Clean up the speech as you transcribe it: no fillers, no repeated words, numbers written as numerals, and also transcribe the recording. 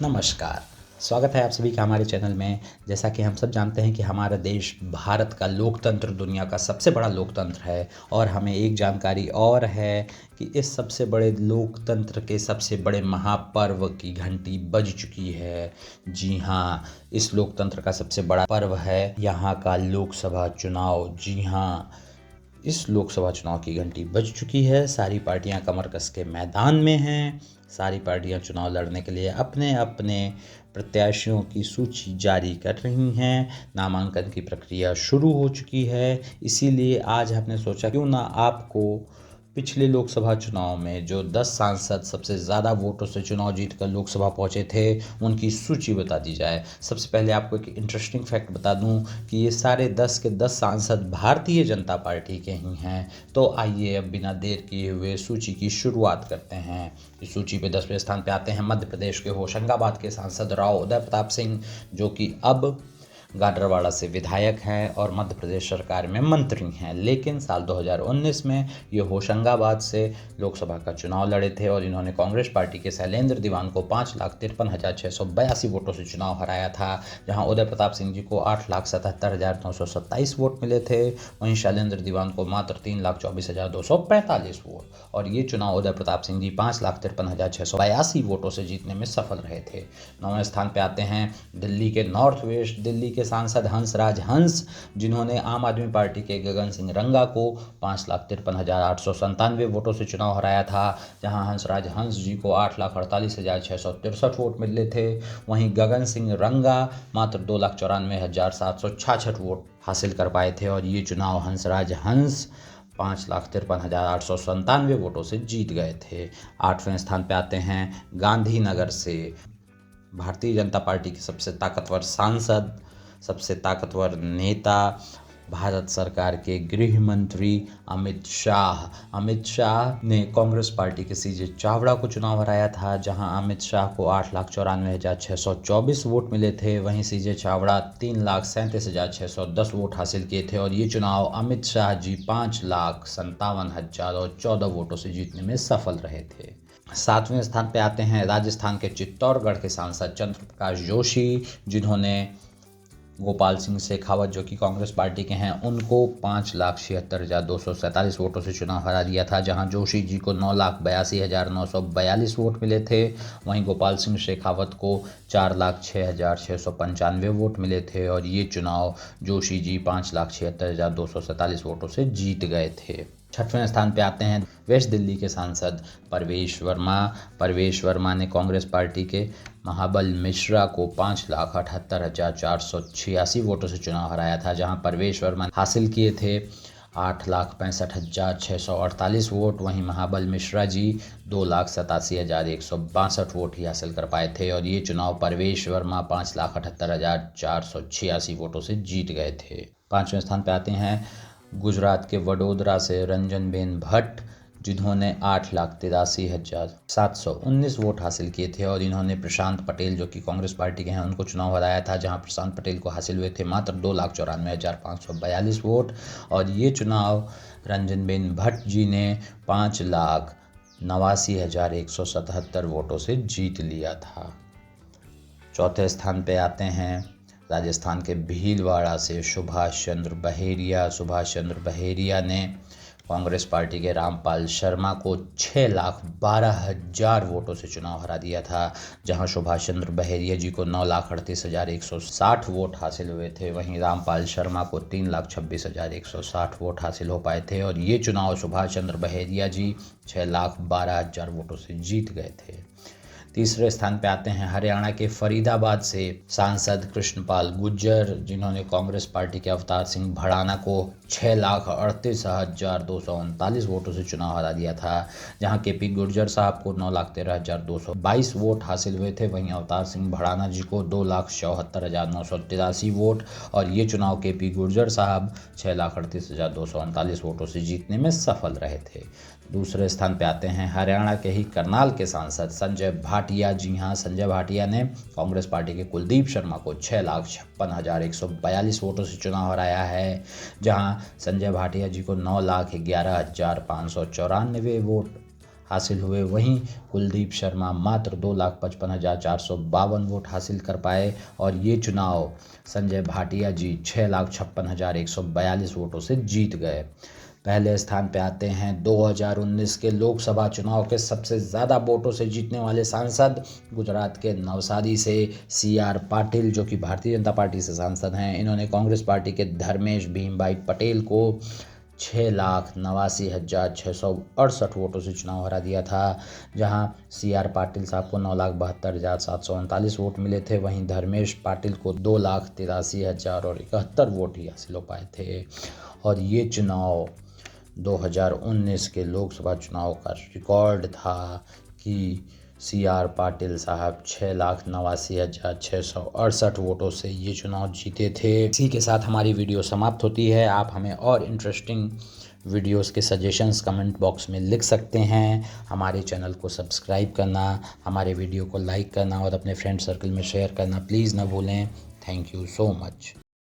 नमस्कार। स्वागत है आप सभी का हमारे चैनल में। जैसा कि हम सब जानते हैं कि हमारा देश भारत का लोकतंत्र दुनिया का सबसे बड़ा लोकतंत्र है और हमें एक जानकारी और है कि इस सबसे बड़े लोकतंत्र के सबसे बड़े महापर्व की घंटी बज चुकी है। जी हाँ, इस लोकतंत्र का सबसे बड़ा पर्व है यहाँ का लोकसभा चुनाव। जी हाँ, इस लोकसभा चुनाव की घंटी बज चुकी है। सारी पार्टियां कमर कस के मैदान में हैं। सारी पार्टियां चुनाव लड़ने के लिए अपने अपने प्रत्याशियों की सूची जारी कर रही हैं। नामांकन की प्रक्रिया शुरू हो चुकी है। इसीलिए आज हमने सोचा क्यों ना आपको पिछले लोकसभा चुनाव में जो 10 सांसद सबसे ज़्यादा वोटों से चुनाव जीतकर लोकसभा पहुंचे थे उनकी सूची बता दी जाए। सबसे पहले आपको एक इंटरेस्टिंग फैक्ट बता दूं कि ये सारे 10 के 10 सांसद भारतीय जनता पार्टी के ही हैं। तो आइए अब बिना देर किए हुए सूची की शुरुआत करते हैं। इस सूची पे 10वें स्थान पे आते हैं मध्य प्रदेश के होशंगाबाद के सांसद राव उदय प्रताप सिंह, जो कि अब गाडरवाड़ा से विधायक हैं और मध्य प्रदेश सरकार में मंत्री हैं। लेकिन साल 2019 में ये होशंगाबाद से लोकसभा का चुनाव लड़े थे और इन्होंने कांग्रेस पार्टी के शैलेंद्र दीवान को 5,53,682 वोटों से चुनाव हराया था। जहां उदय प्रताप सिंह जी को 8,77,927 वोट मिले थे, वहीं शैलेंद्र दीवान को मात्र 3,24,245 वोट। और ये चुनाव उदय प्रताप सिंह जी 5,53,682 वोटों से जीतने में सफल रहे थे। 9वें स्थान पर आते हैं दिल्ली के नॉर्थ वेस्ट दिल्ली के सांसद हंसराज हंस, जिन्होंने आम आदमी पार्टी के गगन सिंह रंगा को 5,53,897 वोटों से चुनाव हराया था। जहां हंसराज हंस जी को 8,48,663 वोट मिले थे, वहीं गगन सिंह रंगा मात्र 2,94,766 वोट हासिल कर पाए थे और ये चुनाव हंसराज हंस 5,53,897 वोटों से जीत गए थे। 8वें स्थान पे आते हैं गांधीनगर से भारतीय जनता पार्टी के सबसे ताकतवर सांसद, सबसे ताकतवर नेता, भारत सरकार के गृह मंत्री अमित शाह। अमित शाह ने कांग्रेस पार्टी के सीजे चावड़ा को चुनाव हराया था। जहां अमित शाह को 8,94,624 वोट मिले थे, वहीं सीजे चावड़ा 3,37,610 वोट हासिल किए थे और ये चुनाव अमित शाह जी 5,57,014 वोटों से जीतने में सफल रहे थे। 7वें स्थान पे आते हैं राजस्थान के चित्तौड़गढ़ के सांसद चंद्र प्रकाश जोशी, जिन्होंने गोपाल सिंह शेखावत, जो कि कांग्रेस पार्टी के हैं, उनको 5,76,247 वोटों से चुनाव हरा दिया था। जहां जोशी जी को 9,82,942 वोट मिले थे, वहीं गोपाल सिंह शेखावत को 4,06,695 वोट मिले थे और ये चुनाव जोशी जी 5,76,247 वोटों से जीत गए थे। 6वें स्थान पे आते हैं वेस्ट दिल्ली के सांसद परवेश वर्मा। परवेश वर्मा ने कांग्रेस पार्टी के महाबल मिश्रा को 5,78,486 वोटों से चुनाव हराया था। जहां परवेश वर्मा हासिल किए थे 8,65,648 वोट, वहीं महाबल मिश्रा जी 2,87,162 वोट ही हासिल कर पाए थे और ये चुनाव परवेश वर्मा 5,78,486 वोटों से जीत गए थे। 5वें स्थान पे आते हैं गुजरात के वडोदरा से रंजनबेन भट्ट, जिन्होंने 8,83,719 वोट हासिल किए थे और इन्होंने प्रशांत पटेल, जो कि कांग्रेस पार्टी के हैं, उनको चुनाव हराया था। जहां प्रशांत पटेल को हासिल हुए थे मात्र 2,94,542 वोट और ये चुनाव रंजनबेन भट्ट जी ने 5,89,177 वोटों से जीत लिया था। चौथे स्थान पे आते हैं राजस्थान के भीलवाड़ा से सुभाष चंद्र बहेरिया। सुभाष चंद्र बहेरिया ने कांग्रेस पार्टी के रामपाल शर्मा को 6,12,000 वोटों से चुनाव हरा दिया था। जहां सुभाष चंद्र बहेरिया जी को 9,38,160 वोट हासिल हुए थे, वहीं रामपाल शर्मा को 3,26,160 वोट हासिल हो पाए थे और ये चुनाव सुभाष चंद्र बहेरिया जी 6,12,000 वोटों से जीत गए थे। तीसरे स्थान पे आते हैं हरियाणा के फरीदाबाद से सांसद कृष्णपाल गुर्जर, जिन्होंने कांग्रेस पार्टी के अवतार सिंह भड़ाना को 6,38,239 वोटों से चुनाव हरा दिया था। जहां केपी गुर्जर साहब को 9,13,222 वोट हासिल हुए थे, वहीं अवतार सिंह भड़ाना जी को 2,74,983 वोट और ये चुनाव केपी गुर्जर साहब 6,38,239 वोटों से जीतने में सफल रहे थे। दूसरे स्थान पे आते हैं हरियाणा के ही करनाल के सांसद संजय भाटिया। जी हाँ, संजय भाटिया ने कांग्रेस पार्टी के कुलदीप शर्मा को 6,56,142 वोटों से चुनाव हराया है। जहां संजय भाटिया जी को 9,11,594 वोट हासिल हुए। वहीं कुलदीप शर्मा मात्र 2,55,452 वोट हासिल कर पाए और ये चुनाव संजय भाटिया जी 6,56,142 वोटों से जीत गए। पहले स्थान पे आते हैं 2019 के लोकसभा चुनाव के सबसे ज़्यादा वोटों से जीतने वाले सांसद, गुजरात के नवसारी से CR पाटिल, जो कि भारतीय जनता पार्टी से सांसद हैं। इन्होंने कांग्रेस पार्टी के धर्मेश भीमभाई पटेल को 6,89,668 वोटों से चुनाव हरा दिया था, जहां CR पाटिल साहब को 9,72,739 वोट मिले थे। वहीं धर्मेश पाटिल को 2,83,071 वोट ही हासिल हो पाए थे। और ये चुनाव 2019 के लोकसभा चुनाव का रिकॉर्ड था कि CR पाटिल साहब 6,89,668 वोटों से ये चुनाव जीते थे। इसी के साथ हमारी वीडियो समाप्त होती है। आप हमें और इंटरेस्टिंग वीडियोस के सजेशंस कमेंट बॉक्स में लिख सकते हैं। हमारे चैनल को सब्सक्राइब करना, हमारे वीडियो को लाइक करना और अपने फ्रेंड सर्कल में शेयर करना प्लीज़ ना भूलें। Thank you so much.